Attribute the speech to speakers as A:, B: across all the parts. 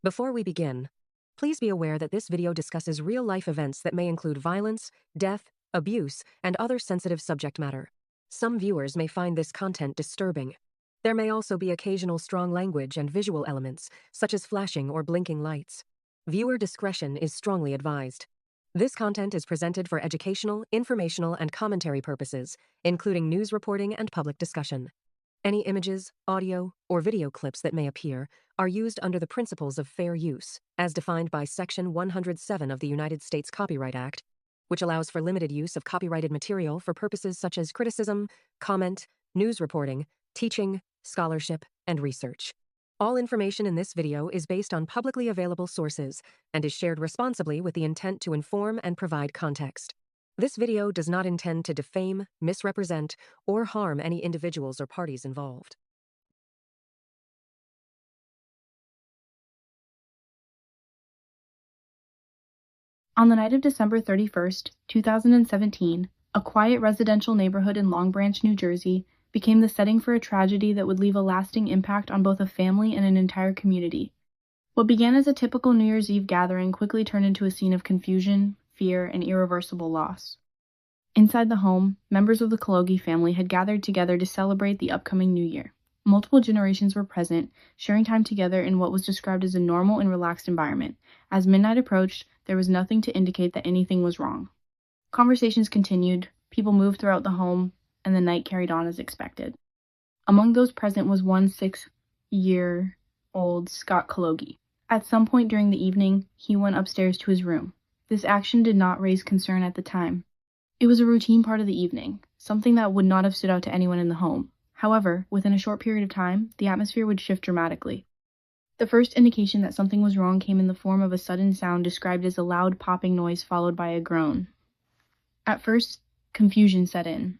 A: Before we begin, please be aware that this video discusses real-life events that may include violence, death, abuse, and other sensitive subject matter. Some viewers may find this content disturbing. There may also be occasional strong language and visual elements, such as flashing or blinking lights. Viewer discretion is strongly advised. This content is presented for educational, informational, and commentary purposes, including news reporting and public discussion. Any images, audio, or video clips that may appear are used under the principles of fair use, as defined by Section 107 of the United States Copyright Act, which allows for limited use of copyrighted material for purposes such as criticism, comment, news reporting, teaching, scholarship, and research. All information in this video is based on publicly available sources and is shared responsibly with the intent to inform and provide context. This video does not intend to defame, misrepresent, or harm any individuals or parties involved.
B: On the night of December 31st, 2017, a quiet residential neighborhood in Long Branch, New Jersey, became the setting for a tragedy that would leave a lasting impact on both a family and an entire community. What began as a typical New Year's Eve gathering quickly turned into a scene of confusion, fear, and irreversible loss. Inside the home, members of the Kologi family had gathered together to celebrate the upcoming new year. Multiple generations were present, sharing time together in what was described as a normal and relaxed environment. As midnight approached, there was nothing to indicate that anything was wrong. Conversations continued, people moved throughout the home, and the night carried on as expected. Among those present was 6-year-old Scott Kologi. At some point during the evening, he went upstairs to his room. This action did not raise concern at the time. It was a routine part of the evening, something that would not have stood out to anyone in the home. However, within a short period of time, the atmosphere would shift dramatically. The first indication that something was wrong came in the form of a sudden sound described as a loud popping noise followed by a groan. At first, confusion set in.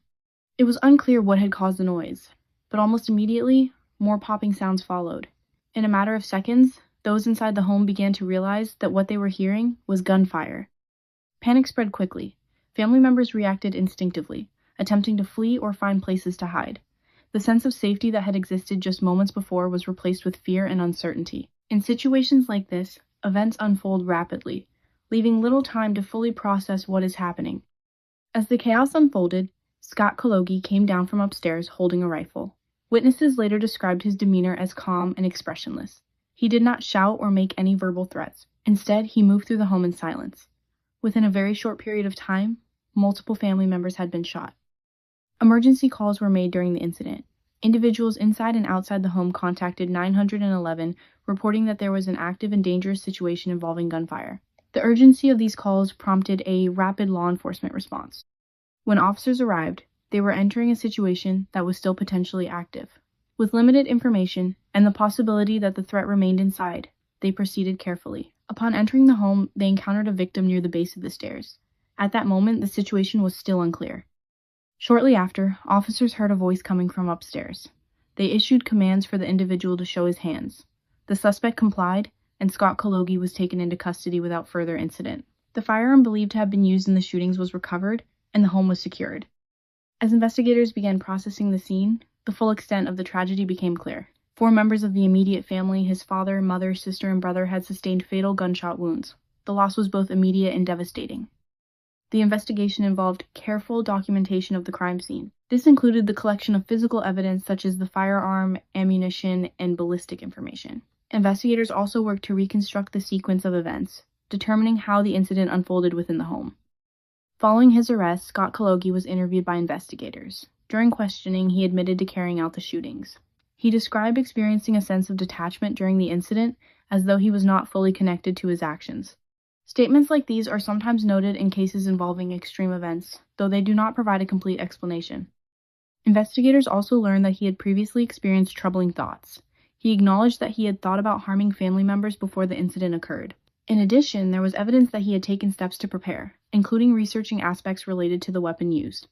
B: It was unclear what had caused the noise, but almost immediately, more popping sounds followed. In a matter of seconds, those inside the home began to realize that what they were hearing was gunfire. Panic spread quickly. Family members reacted instinctively, attempting to flee or find places to hide. The sense of safety that had existed just moments before was replaced with fear and uncertainty. In situations like this, events unfold rapidly, leaving little time to fully process what is happening. As the chaos unfolded, Scott Kologi came down from upstairs holding a rifle. Witnesses later described his demeanor as calm and expressionless. He did not shout or make any verbal threats. Instead, he moved through the home in silence. Within a very short period of time, multiple family members had been shot. Emergency calls were made during the incident. Individuals inside and outside the home contacted 911, reporting that there was an active and dangerous situation involving gunfire. The urgency of these calls prompted a rapid law enforcement response. When officers arrived, they were entering a situation that was still potentially active. With limited information and the possibility that the threat remained inside, they proceeded carefully. Upon entering the home, they encountered a victim near the base of the stairs. At that moment, the situation was still unclear. Shortly after, officers heard a voice coming from upstairs. They issued commands for the individual to show his hands. The suspect complied, and Scott Kologi was taken into custody without further incident. The firearm believed to have been used in the shootings was recovered, and the home was secured. As investigators began processing the scene, the full extent of the tragedy became clear. 4 members of the immediate family, his father, mother, sister, and brother, had sustained fatal gunshot wounds. The loss was both immediate and devastating. The investigation involved careful documentation of the crime scene. This included the collection of physical evidence such as the firearm, ammunition, and ballistic information. Investigators also worked to reconstruct the sequence of events, determining how the incident unfolded within the home. Following his arrest, Scott Kologi was interviewed by investigators. During questioning, he admitted to carrying out the shootings. He described experiencing a sense of detachment during the incident, as though he was not fully connected to his actions. Statements like these are sometimes noted in cases involving extreme events, though they do not provide a complete explanation. Investigators also learned that he had previously experienced troubling thoughts. He acknowledged that he had thought about harming family members before the incident occurred. In addition, there was evidence that he had taken steps to prepare, including researching aspects related to the weapon used.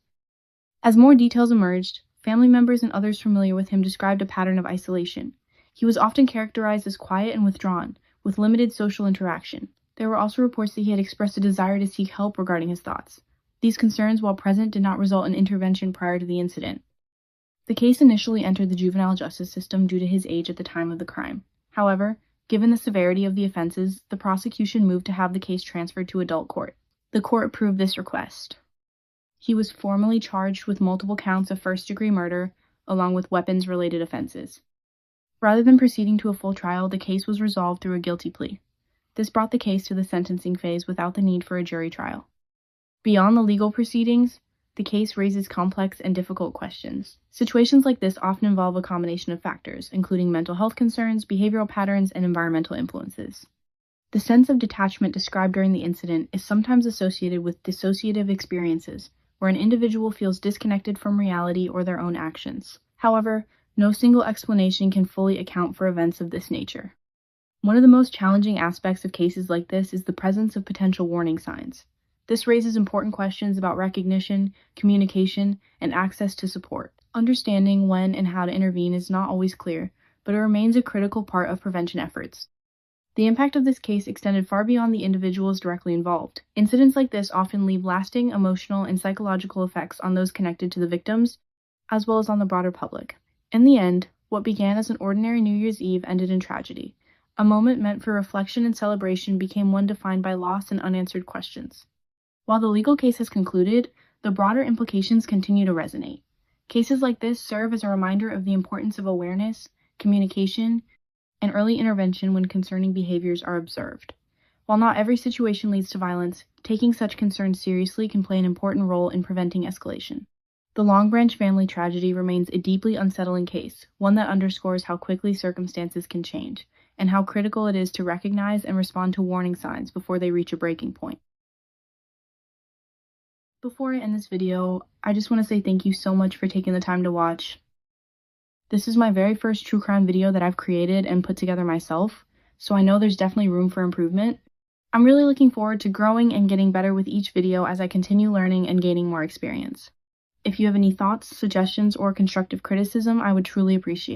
B: As more details emerged, family members and others familiar with him described a pattern of isolation. He was often characterized as quiet and withdrawn, with limited social interaction. There were also reports that he had expressed a desire to seek help regarding his thoughts. These concerns, while present, did not result in intervention prior to the incident. The case initially entered the juvenile justice system due to his age at the time of the crime. However, Given the severity of the offenses, the prosecution moved to have the case transferred to adult court. The court approved this request. He was formally charged with multiple counts of first-degree murder, along with weapons-related offenses. Rather than proceeding to a full trial, the case was resolved through a guilty plea. This brought the case to the sentencing phase without the need for a jury trial. Beyond the legal proceedings, the case raises complex and difficult questions. Situations like this often involve a combination of factors, including mental health concerns, behavioral patterns, and environmental influences. The sense of detachment described during the incident is sometimes associated with dissociative experiences, where an individual feels disconnected from reality or their own actions. However, no single explanation can fully account for events of this nature. One of the most challenging aspects of cases like this is the presence of potential warning signs. This raises important questions about recognition, communication, and access to support. Understanding when and how to intervene is not always clear, but it remains a critical part of prevention efforts. The impact of this case extended far beyond the individuals directly involved. Incidents like this often leave lasting emotional and psychological effects on those connected to the victims, as well as on the broader public. In the end, what began as an ordinary New Year's Eve ended in tragedy. A moment meant for reflection and celebration became one defined by loss and unanswered questions. While the legal case has concluded, the broader implications continue to resonate. Cases like this serve as a reminder of the importance of awareness, communication, and early intervention when concerning behaviors are observed. While not every situation leads to violence, taking such concerns seriously can play an important role in preventing escalation. The Long Branch family tragedy remains a deeply unsettling case, one that underscores how quickly circumstances can change, and how critical it is to recognize and respond to warning signs before they reach a breaking point. Before I end this video, I just want to say thank you so much for taking the time to watch. This is my very first true crime video that I've created and put together myself, so I know there's definitely room for improvement. I'm really looking forward to growing and getting better with each video as I continue learning and gaining more experience. If you have any thoughts, suggestions, or constructive criticism, I would truly appreciate it.